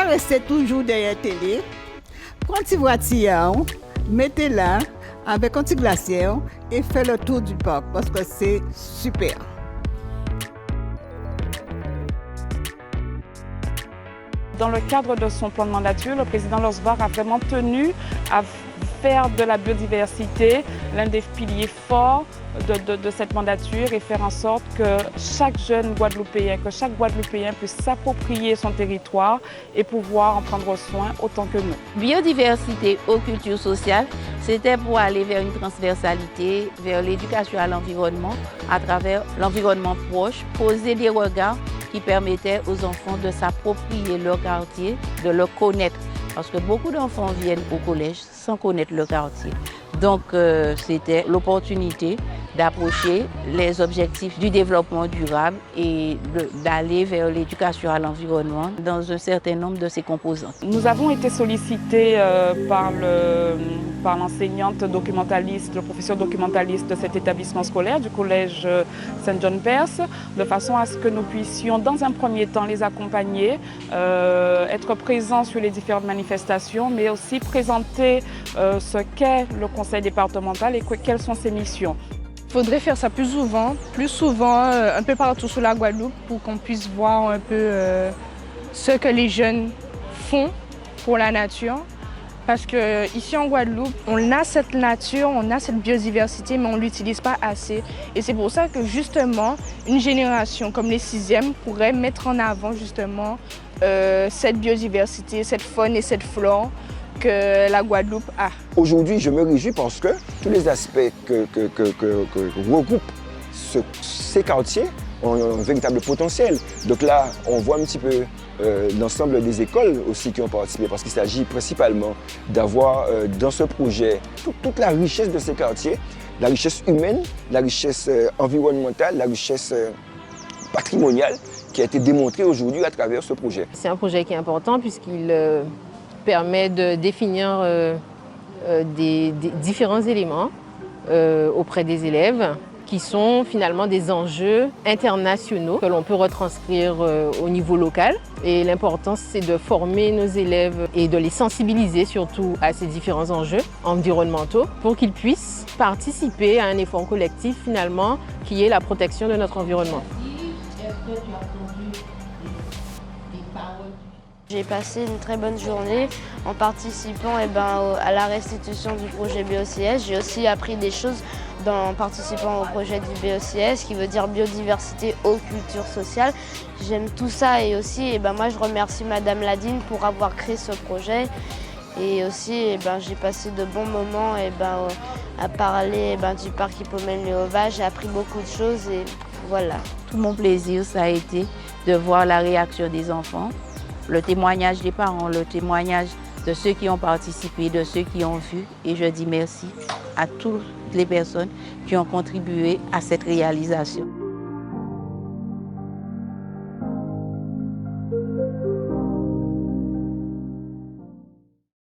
rester toujours derrière la télé. Prends petit voiture, mettez-la avec un petit glacier et faites le tour du parc parce que c'est super. Dans le cadre de son plan de mandature, le président Losbar a vraiment tenu à faire de la biodiversité l'un des piliers forts de cette mandature et faire en sorte que chaque jeune Guadeloupéen, que chaque Guadeloupéen puisse s'approprier son territoire et pouvoir en prendre soin autant que nous. Biodiversité aux cultures sociales, c'était pour aller vers une transversalité, vers l'éducation à l'environnement, à travers l'environnement proche, poser des regards qui permettaient aux enfants de s'approprier leur quartier, de le connaître. Parce que beaucoup d'enfants viennent au collège sans connaître le quartier. Donc c'était l'opportunité d'approcher les objectifs du développement durable et d'aller vers l'éducation à l'environnement dans un certain nombre de ses composantes. Nous avons été sollicités par l'enseignante documentaliste, le professeur documentaliste de cet établissement scolaire du collège Saint-John-Perse, de façon à ce que nous puissions dans un premier temps les accompagner, être présents sur les différentes manifestations, mais aussi présenter ce qu'est le conseil départemental et quelles sont ses missions. Il faudrait faire ça plus souvent, un peu partout sur la Guadeloupe pour qu'on puisse voir un peu ce que les jeunes font pour la nature. Parce qu'ici en Guadeloupe, on a cette nature, on a cette biodiversité, mais on ne l'utilise pas assez. Et c'est pour ça que justement, une génération comme les 6e pourrait mettre en avant justement cette biodiversité, cette faune et cette flore que la Guadeloupe a. Aujourd'hui, je me réjouis parce que tous les aspects que regroupent ces quartiers ont un véritable potentiel. Donc là, on voit un petit peu l'ensemble des écoles aussi qui ont participé parce qu'il s'agit principalement d'avoir dans ce projet toute la richesse de ces quartiers, la richesse humaine, la richesse environnementale, la richesse patrimoniale qui a été démontrée aujourd'hui à travers ce projet. C'est un projet qui est important puisqu'il permet de définir des différents éléments auprès des élèves qui sont finalement des enjeux internationaux que l'on peut retranscrire au niveau local. Et l'important, c'est de former nos élèves et de les sensibiliser surtout à ces différents enjeux environnementaux pour qu'ils puissent participer à un effort collectif finalement qui est la protection de notre environnement. J'ai passé une très bonne journée en participant à la restitution du projet BOCS. J'ai aussi appris des choses en participant au projet du BOCS, qui veut dire biodiversité aux cultures sociales. J'aime tout ça et aussi moi je remercie Madame Ladine pour avoir créé ce projet. Et aussi j'ai passé de bons moments à parler du parc Hippomen-Léova. J'ai appris beaucoup de choses et voilà. Tout mon plaisir, ça a été de voir la réaction des enfants, le témoignage des parents, le témoignage de ceux qui ont participé, de ceux qui ont vu. Et je dis merci à toutes les personnes qui ont contribué à cette réalisation.